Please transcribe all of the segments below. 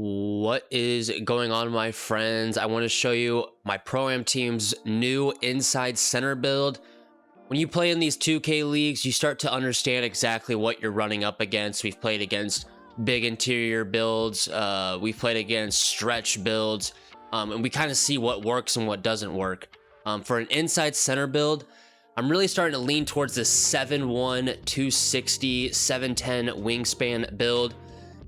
What is going on, my friends? I want to show you my Pro-Am team's new inside center build. When you play in these 2K leagues, you start to understand exactly what you're running up against. We've played against big interior builds. We've played against stretch builds. And we kind of see what works and what doesn't work. For an inside center build, I'm really starting to lean towards this 7'1", 260, 7'10 wingspan build.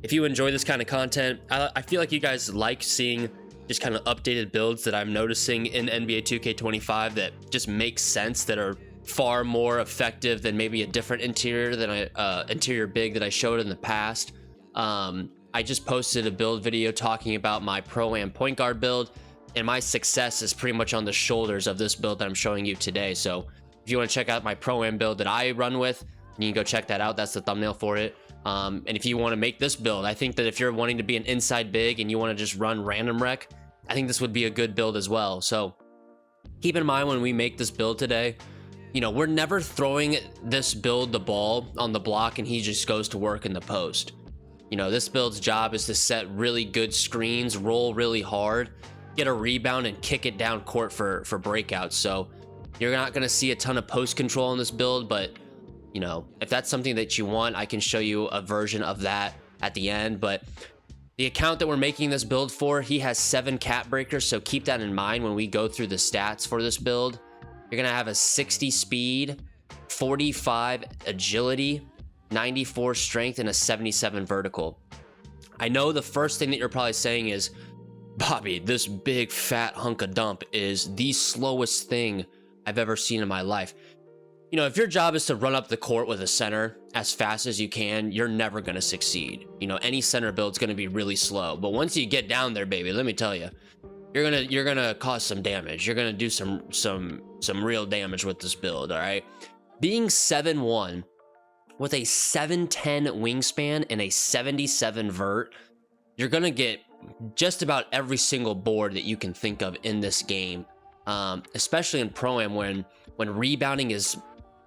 If you enjoy this kind of content, I feel like you guys like seeing just kind of updated builds that I'm noticing in NBA 2K25 that just make sense, that are far more effective than maybe a different interior than interior big that I showed in the past. I just posted a build video talking about my Pro-Am point guard build, and my success is pretty much on the shoulders of this build that I'm showing you today. So if you want to check out my Pro-Am build that I run with, you can go check that out. That's the thumbnail for it. And if you want to make this build, I think that if you're wanting to be an inside big and you want to just run random rec, I think this would be a good build as well. So keep in mind when we make this build today, you know, we're never throwing this build the ball on the block and he just goes to work in the post. You know, this build's job is to set really good screens, roll really hard, get a rebound, and kick it down court for breakouts. So you're not going to see a ton of post control in this build, but you know, if that's something that you want, I can show you a version of that at the end. But the account that we're making this build for, he has 7 cap breakers, so keep that in mind when we go through the stats for this build. You're gonna have a 60 speed, 45 agility, 94 strength, and a 77 vertical. I know the first thing that you're probably saying is, Bobby, this big fat hunk of dump is the slowest thing I've ever seen in my life. You know, if your job is to run up the court with a center as fast as you can, you're never going to succeed. You know, any center build's going to be really slow. But once you get down there, baby, let me tell you, you're going to cause some damage. You're going to do some real damage with this build, all right? Being 7'1" with a 7'10 wingspan and a 77 vert, you're going to get just about every single board that you can think of in this game. Especially in Pro-Am when rebounding is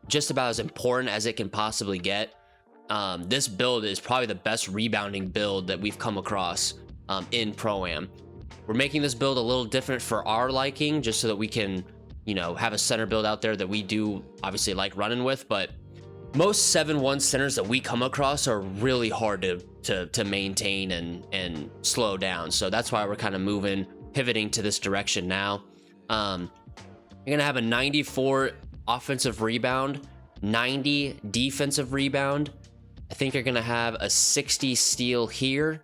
just about as important as it can possibly get. This build is probably the best rebounding build that we've come across in Pro-Am. We're making this build a little different for our liking, just so that we can, you know, have a center build out there that we do obviously like running with. But most 7'1 centers that we come across are really hard to maintain and slow down. So that's why we're kind of pivoting to this direction now. You're gonna have a 94 offensive rebound, 90 defensive rebound. I think you're gonna have a 60 steal here.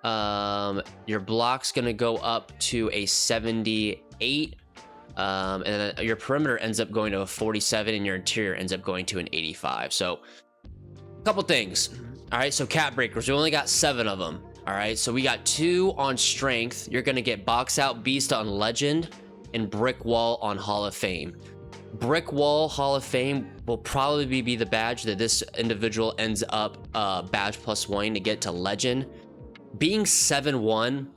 Your block's gonna go up to a 78, and then your perimeter ends up going to a 47, and your interior ends up going to an 85. So a couple things. All right, so cap breakers, we only got 7 of them. All right, so we got 2 on strength. You're gonna get box out beast on legend and brick wall on Hall of Fame. Brick wall Hall of Fame will probably be the badge that this individual ends up badge +1 to get to legend. Being 7'1",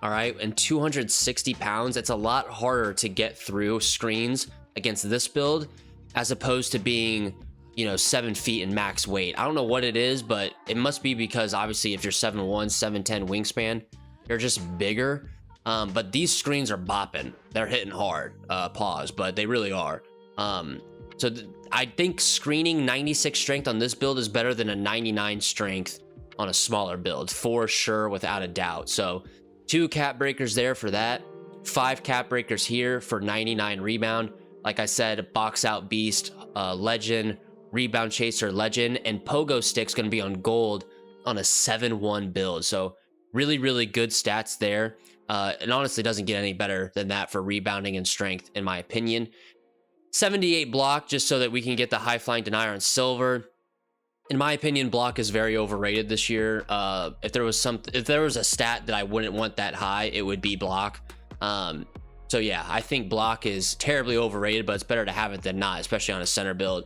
all right, and 260 pounds, it's a lot harder to get through screens against this build as opposed to being, you know, 7 feet in max weight. I don't know what it is, but it must be because obviously if you're 7'1", 7'10 wingspan, you're just bigger. But these screens are bopping. They're hitting hard. Pause, but they really are. I think screening 96 strength on this build is better than a 99 strength on a smaller build, for sure, without a doubt. So 2 cap breakers there for that. 5 cap breakers here for 99 rebound. Like I said, box out beast, legend, rebound chaser, legend, and pogo stick's going to be on gold on a 7'1 build. So really, really good stats there. And honestly doesn't get any better than that for rebounding and strength, in my opinion. 78 block, just so that we can get the high flying denier on silver. In my opinion, block is very overrated this year. If there was a stat that I wouldn't want that high, it would be block. So yeah, I think block is terribly overrated, but it's better to have it than not, especially on a center build.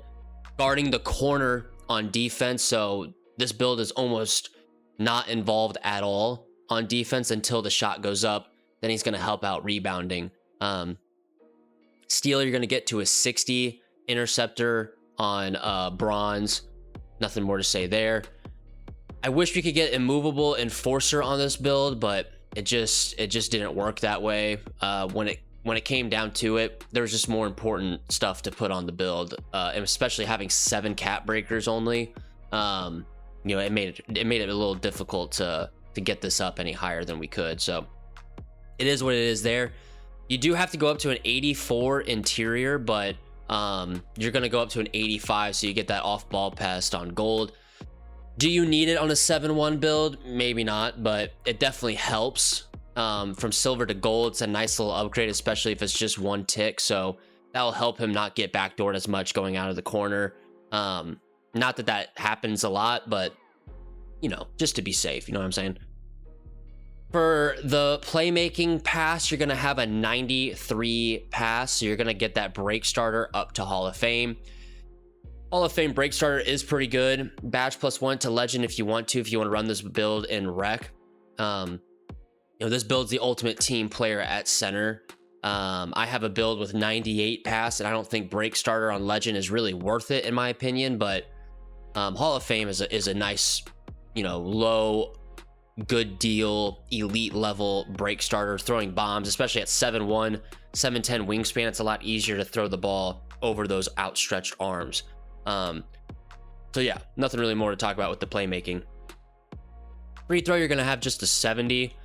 Guarding the corner on defense, so this build is almost not involved at all on defense until the shot goes up. Then he's going to help out rebounding. Steal, you're going to get to a 60. Interceptor on bronze. Nothing more to say there. I wish we could get immovable enforcer on this build, but it just didn't work that way. When it came down to it, there was just more important stuff to put on the build, and especially having 7 cap breakers only. You know, it made it a little difficult to get this up any higher than we could. So it is what it is there. You do have to go up to an 84 interior, but you're going to go up to an 85, so you get that off ball pest on gold. Do you need it on a 7-1 build? Maybe not, but it definitely helps. From silver to gold, it's a nice little upgrade, especially if it's just 1 tick. So that'll help him not get backdoored as much going out of the corner. Not that that happens a lot, but you know, just to be safe, you know what I'm saying? For the playmaking pass, you're going to have a 93 pass. So you're going to get that break starter up to Hall of Fame. Hall of Fame break starter is pretty good. Badge +1 to legend if you want to run this build in rec. You know, this build's the ultimate team player at center. I have a build with 98 pass, and I don't think break starter on legend is really worth it in my opinion, but Hall of Fame is a nice, you know, low, good deal, elite level break starter, throwing bombs, especially at 7'1", 7'10" wingspan. It's a lot easier to throw the ball over those outstretched arms. So yeah, nothing really more to talk about with the playmaking. Free throw, you're gonna have just a 70.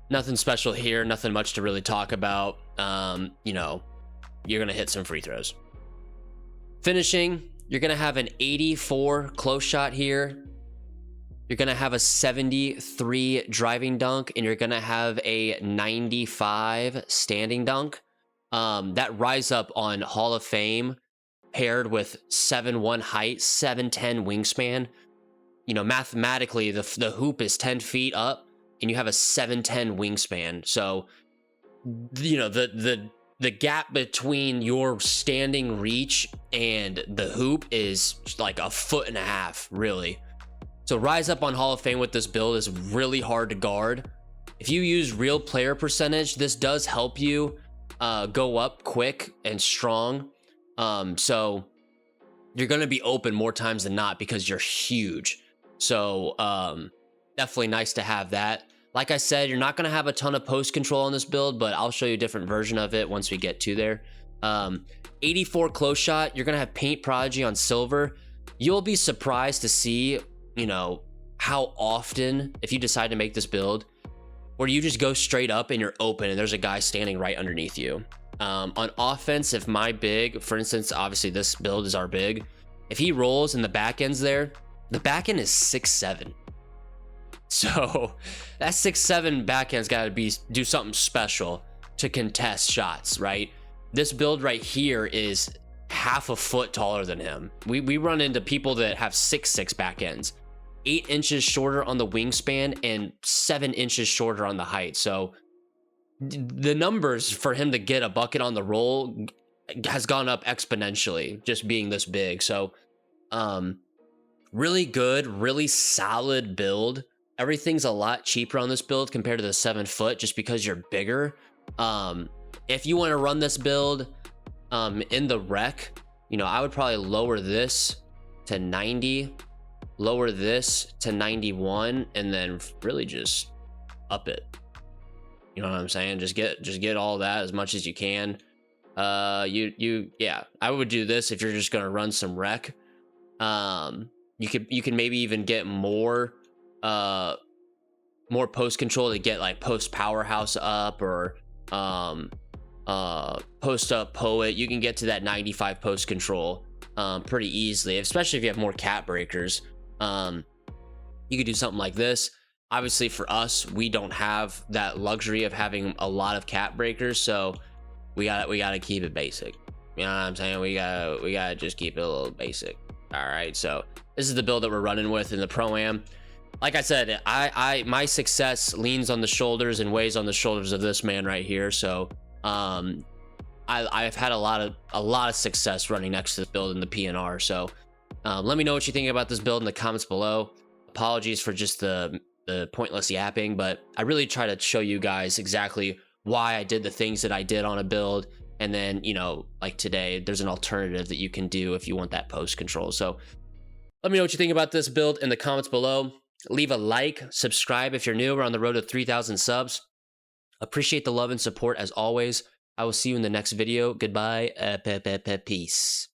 Nothing special here, nothing much to really talk about. You know, you're gonna hit some free throws. Finishing, you're gonna have an 84 close shot here. You're gonna have a 73 driving dunk, and you're gonna have a 95 standing dunk. That rise up on Hall of Fame paired with 7'1" height, 7'10" wingspan. You know, mathematically, the hoop is 10 feet up, and you have a 7'10" wingspan. So, you know, the gap between your standing reach and the hoop is like a 1.5 feet, really. So rise up on Hall of Fame with this build is really hard to guard. If you use real player percentage, this does help you go up quick and strong. So you're going to be open more times than not because you're huge. So definitely nice to have that. Like I said, you're not going to have a ton of post control on this build, but I'll show you a different version of it once we get to there. 84 close shot, you're going to have paint prodigy on silver. You'll be surprised to see, you know, how often, if you decide to make this build, where you just go straight up and you're open and there's a guy standing right underneath you. On offense, if my big, for instance, obviously this build is our big, if he rolls and the back end's there, the back end is 6'7". So that 6'7" back end's got to do something special to contest shots, right? This build right here is half a foot taller than him. We run into people that have 6'6" back ends, 8 inches shorter on the wingspan and 7 inches shorter on the height. So the numbers for him to get a bucket on the roll has gone up exponentially just being this big. So really good, really solid build. Everything's a lot cheaper on this build compared to the 7 foot just because you're bigger. If you want to run this build in the rec, you know, I would probably lower this to 90, lower this to 91, and then really just up it. You know what I'm saying? Just get all that as much as you can. Yeah, I would do this if you're just gonna run some rec. You can maybe even get more post control to get like post powerhouse up, or post up poet. You can get to that 95 post control pretty easily, especially if you have more cap breakers. You could do something like this. Obviously for us, we don't have that luxury of having a lot of cap breakers, so we gotta keep it basic. You know what I'm saying? We gotta just keep it a little basic. All right, so this is the build that we're running with in the Pro-Am. Like I said, my success leans on the shoulders and weighs on the shoulders of this man right here. So I've had a lot of success running next to this build in the PNR. So let me know what you think about this build in the comments below. Apologies for just the pointless yapping, but I really try to show you guys exactly why I did the things that I did on a build. And then, you know, like today, there's an alternative that you can do if you want that post control. So let me know what you think about this build in the comments below. Leave a like, subscribe if you're new. We're on the road to 3,000 subs. Appreciate the love and support as always. I will see you in the next video. Goodbye. Peace.